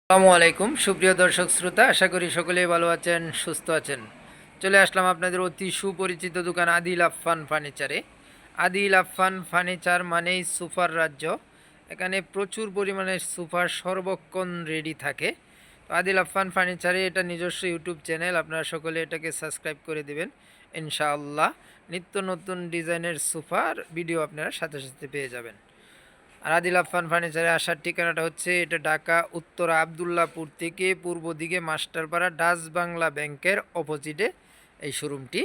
আসসালামু আলাইকুম সুপ্রিয় দর্শক শ্রোতা, আশা করি সকলেই ভালো আছেন, সুস্থ আছেন। চলে আসলাম আপনাদের অতি সুপরিচিত দোকান আদিল আফফান ফার্নিচারে। আদিল আফফান ফার্নিচার মানেই সোফার রাজ্য। এখানে প্রচুর পরিমাণে সোফার সর্বক্ষণ রেডি থাকে। তো আদিল আফফান ফার্নিচারে এটা নিজস্ব ইউটিউব চ্যানেল, আপনারা সকলে এটাকে সাবস্ক্রাইব করে দেবেন ইনশাআল্লাহ। নিত্য নতুন ডিজাইনের সোফার ভিডিও আপনারা সাথে সাথে পেয়ে যাবেন। আর আদিল আফফান ফার্নিচারে আসার ঠিকানাটা হচ্ছে, এটা ঢাকা উত্তর আবদুল্লাপুর থেকে পূর্ব দিকে মাস্টারপাড়া ডাচ বাংলা ব্যাংকের অপোজিটে এই শোরুমটি।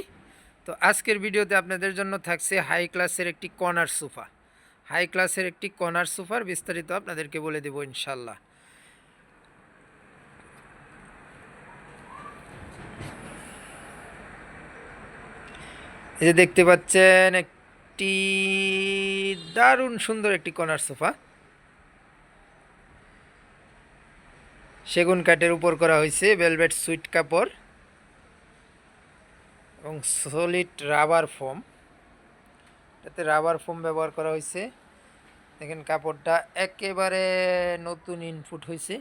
তো আজকের ভিডিওতে আপনাদের জন্য থাকছে হাই ক্লাসের একটি কর্নার সোফা। হাই ক্লাসের একটি কর্নার সোফার বিস্তারিত আপনাদেরকে বলে দেব ইনশাল্লাহ। এই যে দেখতে পাচ্ছেন একটি দারুণ সুন্দর একটি কর্নার সোফা, সেগুন কাঠের উপর করা হয়েছে ভেলভেট সুইট কাপড় এবং সলিড রাবার ফোম। এটাতে রাবার ফোম ব্যবহার করা হয়েছে। দেখেন কাপড়টা একেবারে নতুন ইনপুট হয়েছে,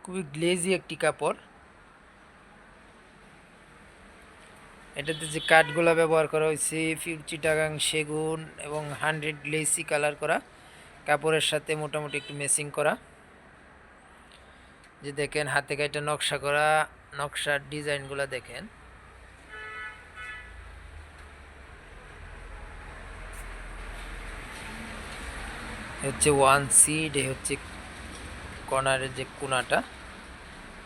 খুবই গ্লেজি একটি কাপড়। এটাতে যে কাঠগুলা ব্যবহার করা হয়েছে চিটাগাং সেগুন এবং 100 গ্লেসি কালার করা, কাপড়ের সাথে মোটামুটি একটু ম্যাচিং করা। যে দেখেন হাতে কাটা নকশা করা, নকশার ডিজাইনগুলো দেখেন। হচ্ছে ওয়ান সিড, এ হচ্ছে কর্নারের যে কোনাটা,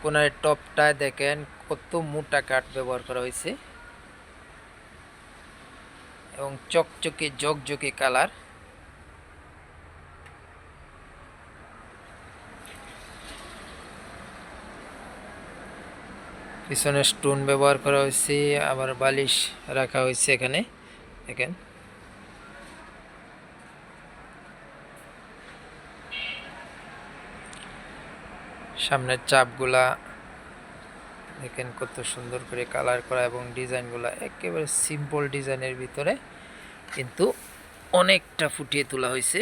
কোনারের টপটায় দেখেন কত মোটা কাঠ ব্যবহার করা হয়েছে এবং চকচকে জকজকে কালার। পিছনে স্টোন ব্যবহার করা হয়েছে, আবার বালিশ রাখা হয়েছে এখানে দেখেন। সামনের চাপগুলা দেখেন কত সুন্দর করে কালার করা এবং ডিজাইনগুলা একেবারে সিম্পল ডিজাইনের ভিতরে কিন্তু অনেকটা ফুটিয়ে তোলা হয়েছে।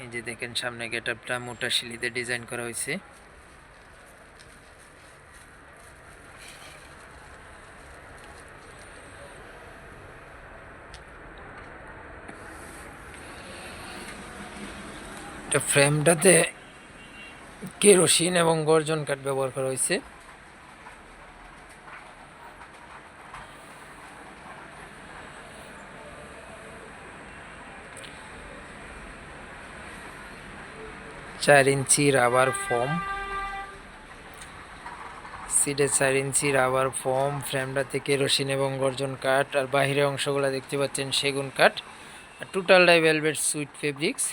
এই যে দেখেন সামনে গেটআপটা মোটা শিলিতে ডিজাইন করা হয়েছে। এটা ফ্রেমটাতে কেরোসিন এবং গর্জন কাঠ ব্যবহার করা হয়েছে। চার ইঞ্চি রাবার ফোম, সিডে 4 ইঞ্চি রাবার ফোম, ফ্রেমটাতে কেরোসিন এবং গর্জন কাঠ, আর বাহিরের অংশগুলো দেখতে পাচ্ছেন সেগুন কাঠ। আর টোটালটাই ভেলভেট সুইট ফেব্রিক্স।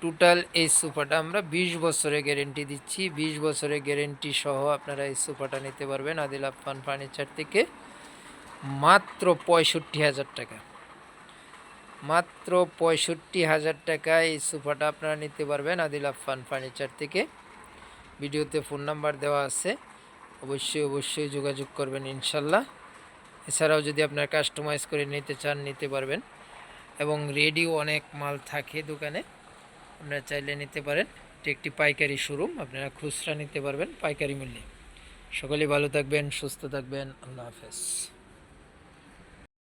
টোটাল এই সোফাটা আমরা 20 বছরের গ্যারেন্টি দিচ্ছি। 20 বছরের গ্যারেন্টি সহ আপনারা এই সোফাটা নিতে পারবেন আদিল আফফান ফার্নিচার থেকে মাত্র 65,000 টাকা। মাত্র 65,000 টাকায় এই সোফাটা আপনারা নিতে পারবেন আদিল আফফান ফার্নিচার থেকে। ভিডিওতে ফোন নাম্বার দেওয়া আছে, অবশ্যই যোগাযোগ করবেন ইনশাল্লাহ। এছাড়াও যদি আপনার কাস্টমাইজ করে নিতে চান নিতে পারবেন, এবং রেডিও অনেক মাল থাকে দোকানে, আপনারা চাইলে নিতে পারেন। এটি একটি পাইকারি শোরুম, আপনারা খুচরা নিতে পারবেন পাইকারি মূল্যে। সকলেই ভালো থাকবেন, সুস্থ থাকবেন, আল্লাহ হাফেজ।